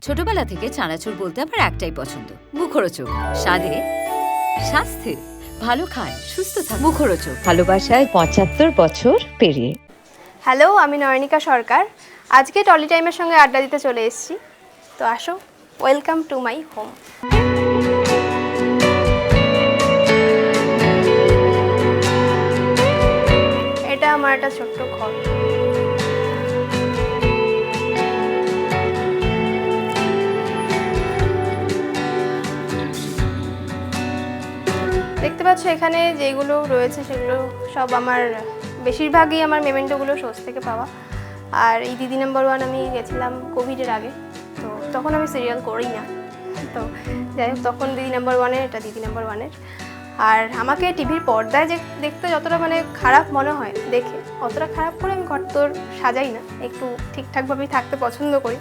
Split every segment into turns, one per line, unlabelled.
ছোটবেলা থেকে চানাচুর বলতে আমার একটাই পছন্দ, মুখরোচক। স্বাদে, স্বাস্থ্যে, ভালো খান, সুস্থ থাক। মুখরোচক,
ভালোবাসায় ৭৫ বছর পেরিয়ে।
হ্যালো, আমি নয়নিকা সরকার। আজকে টলি টাইমের সঙ্গে আড্ডা দিতে চলে এসেছি। তো আসো, ওয়েলকাম টু মাই হোম। এটা আমার একটা ছোট্ট ঘর। দেখতে পাচ্ছ এখানে যেগুলো রয়েছে সেগুলো সব আমার বেশিরভাগই আমার মেমেন্টোগুলো সোর্স থেকে পাওয়া। আর এই দিদি নাম্বার ওয়ান আমি গেছিলাম কোভিডের আগে, তো তখন আমি সিরিয়াল করি না। তো যাই হোক, তখন দিদি নাম্বার ওয়ানের, এটা দিদি নাম্বার ওয়ানের। আর আমাকে টিভির পর্দায় যে দেখতে যতটা খারাপ মনে হয় দেখে, অতটা খারাপ করে আমি ঘর তোর সাজাই না, একটু ঠিকঠাকভাবেই থাকতে পছন্দ করি।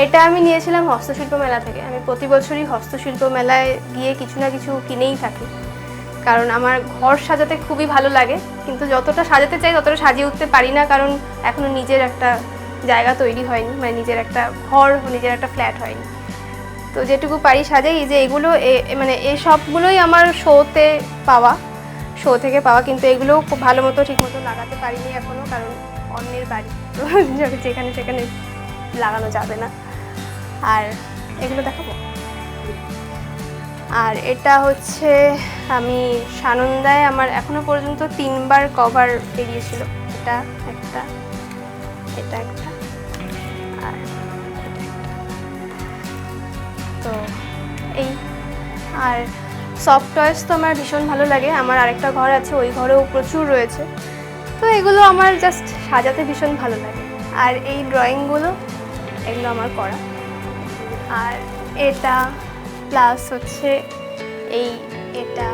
এটা আমি নিয়েছিলাম হস্তশিল্প মেলা থেকে। আমি প্রতি বছরই হস্তশিল্প মেলায় গিয়ে কিছু না কিছু কিনেই থাকি, কারণ আমার ঘর সাজাতে খুবই ভালো লাগে। কিন্তু যতটা সাজাতে চাই ততটা সাজিয়ে উঠতে পারি না, কারণ এখনও নিজের একটা জায়গা তৈরি হয়নি, নিজের একটা ঘর, নিজের একটা ফ্ল্যাট হয়নি। তো যেটুকু পারি সাজাই। যে এগুলো এই সবগুলোই আমার শোতে পাওয়া, শো থেকে পাওয়া, কিন্তু এগুলোও খুব ভালো মতো ঠিক মতো লাগাতে পারিনি এখনও, কারণ অন্যের বাড়ি, তো যেখানে সেখানে লাগানো যাবে না। আর এগুলো দেখাবো। আর এটা হচ্ছে আমি সানন্দায় আমার এখনো পর্যন্ত 3বার কভার বেরিয়েছিল। এটা একটা, এটা একটা, আর এটা একটা। তো এই, আর সফট টয়েস তো আমার ভীষণ ভালো লাগে। আমার আরেকটা ঘর আছে, ওই ঘরেও প্রচুর রয়েছে। তো এগুলো আমার জাস্ট সাজাতে ভীষণ ভালো লাগে। আর এই ড্রয়িংগুলো, এগুলো আমার করা। আর এটা প্লাস হচ্ছে এটা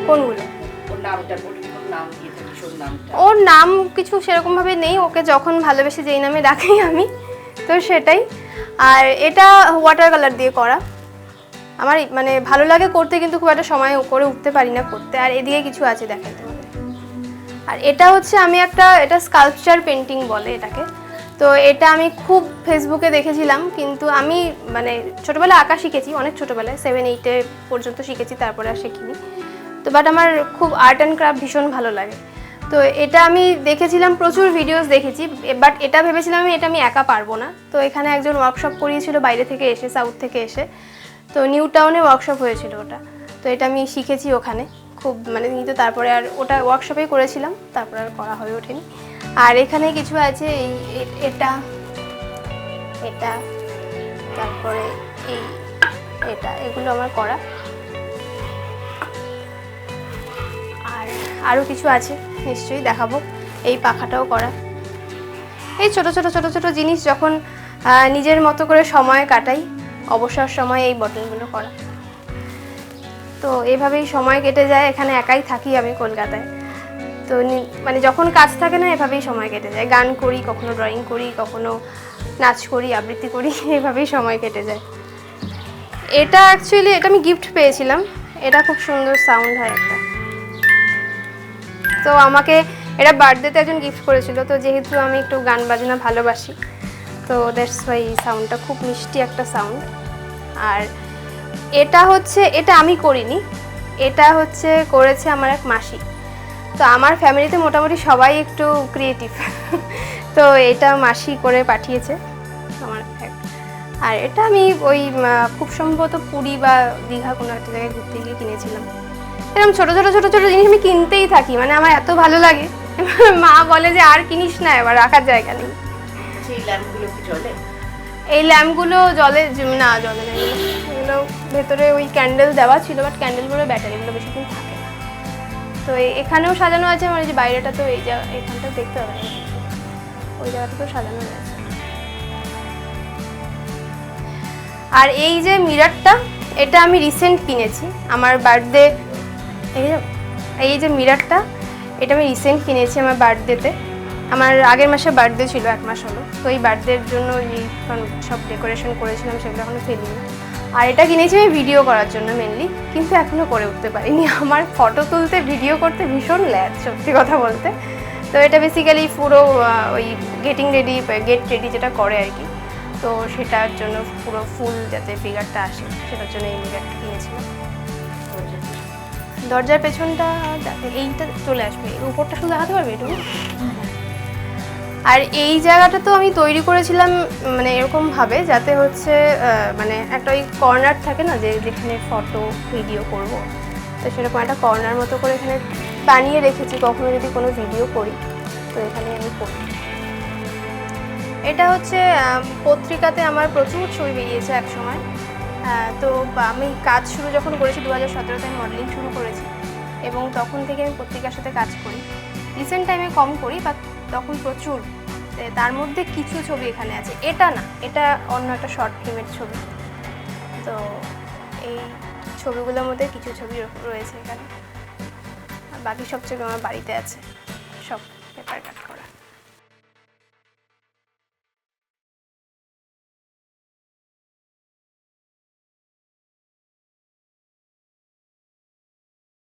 কোনগুলো? ওর নাম কিছু সেরকম ভাবে নেই, ওকে যখন ভালোবেসে যেই নামে ডাকি আমি, তো সেটাই। আর এটা ওয়াটার কালার দিয়ে করা। আমার ভালো লাগে করতে, কিন্তু খুব একটা সময় করে উঠতে পারি না করতে। আর এদিকে কিছু আছে দেখাই তোমাদের। আর এটা হচ্ছে এটা স্কাল্পচার পেন্টিং বলে এটাকে। তো এটা আমি খুব ফেসবুকে দেখেছিলাম, কিন্তু আমি ছোটোবেলায় আঁকা শিখেছি, অনেক ছোটোবেলায় 7-8 পর্যন্ত শিখেছি, তারপরে আর শিখিনি। তো বাট আমার খুব আর্ট অ্যান্ড ক্রাফট ভীষণ ভালো লাগে। তো এটা আমি দেখেছিলাম, প্রচুর ভিডিওস দেখেছি, বাট এটা ভেবেছিলাম এটা আমি একা পারবো না। তো এখানে একজন ওয়ার্কশপ করিয়েছিল বাইরে থেকে এসে, সাউথ থেকে এসে। তো নিউ টাউনে ওয়ার্কশপ হয়েছিল ওটা। তো এটা আমি শিখেছি ওখানে খুব কিন্তু তারপরে আর ওটা ওয়ার্কশপেই করেছিলাম, তারপরে আর করা হয়ে ওঠেনি। আর এখানে কিছু আছে, এটা, তারপরে এটা, এগুলো আমার করা। আর আরও কিছু আছে, নিশ্চয়ই দেখাবো। এই পাখাটাও করা। এই ছোট ছোট ছোট ছোট জিনিস যখন নিজের মতো করে সময় কাটাই, অবসর সময় এই বটলগুলো করা। তো এভাবেই সময় কেটে যায়। এখানে একাই থাকি আমি কলকাতায়। তো মানে যখন কাজ থাকে না এভাবেই সময় কেটে যায়, গান করি, কখনো ড্রয়িং করি, কখনো নাচ করি, আবৃত্তি করি, এভাবেই সময় কেটে যায়। এটা অ্যাকচুয়ালি এটা আমি গিফট পেয়েছিলাম, এটা খুব সুন্দর সাউন্ড হয় একটা। তো আমাকে এটা বার্থডেতে একজন গিফট করেছিল, তো যেহেতু আমি একটু গান বাজনা ভালোবাসি তো দ্যাটস ওয়াই এই সাউন্ডটা খুব মিষ্টি একটা সাউন্ড। আর এটা আমি করিনি, এটা করেছে আমার এক মাসি। তো আমার ফ্যামিলিতে মোটামুটি সবাই একটু ক্রিয়েটিভ, তো এটা মাসি করে পাঠিয়েছে আমার এক। আর এটা আমি ওই খুব সম্ভবত পুরী বা দীঘা কোনো একটা জায়গায় ঘুরতে গিয়ে কিনেছিলাম। এরকম ছোটো ছোটো ছোটো ছোটো জিনিস আমি কিনতেই থাকি, মানে আমার এত ভালো লাগে। মা বলে যে আর কিনিস না, এবার রাখার জায়গা নেই। এই ল্যাম্পগুলো জলে না, জলে নেই, এগুলো ভেতরে ওই ক্যান্ডেল দেওয়া ছিল, বাট ক্যান্ডেলগুলো ব্যাটারিগুলো বেশিক্ষণ থাকে না। তো এখানেও সাজানো আছে, মানে যে বাইরেটা তো এই জায়গা এখানটা দেখতে হবে না, ওই জায়গাটাতেও সাজানো রয়েছে। আর এই যে মিররটা, এটা আমি রিসেন্ট কিনেছি আমার বার্থডে। এই যে মিররটা, এটা আমি রিসেন্ট কিনেছি আমার বার্থডেতে। আমার আগের মাসে বার্থডে ছিল, 1 মাস হলো। তো এই বার্থডের জন্য সব ডেকোরেশন করেছিলাম, সেগুলো এখনো ফেলিনি। আর এটা কিনেছি আমি ভিডিও করার জন্য মেনলি, কিন্তু এখনও করে উঠতে পারিনি। আমার ফটো তুলতে ভিডিও করতে ভীষণ ল্যাদ, সত্যি কথা বলতে। তো এটা বেসিক্যালি পুরো ওই গেট রেডি যেটা করে আর কি, তো সেটার জন্য পুরো ফুল যাতে ফিগারটা আসে সেটার জন্য এই মিররটা কিনেছিলাম। দরজার পেছনটা এইটা চলে আসবে, উপরটা শুধু দেখাতে পারবে এটুকু। আর এই জায়গাটা তো আমি তৈরি করেছিলাম মানে এরকমভাবে যাতে মানে একটা ওই কর্নার থাকে না, যেখানে ফটো ভিডিও করব, তো সেরকম একটা কর্নার মতো করে এখানে বানিয়ে রেখেছি, কখনো যদি কোনো ভিডিও করি তো এখানে আমি করি। এটা পত্রিকাতে আমার প্রচুর ছবি বেরিয়েছে এক সময়। তো আমি কাজ শুরু যখন করেছি 2017তে আমি মডেলিং শুরু করেছি, এবং তখন থেকে আমি পত্রিকার সাথে কাজ করি। রিসেন্ট টাইমে কম করি, বা তখন প্রচুর। তার মধ্যে কিছু ছবি এখানে আছে, এটা না, এটা অন্য একটা শর্ট ফিল্মের ছবি। তো এই ছবিগুলোর মধ্যে কিছু ছবি রয়েছে এখানে, আর বাকি সব ছবি আমার বাড়িতে আছে, সব পেপার কাটা।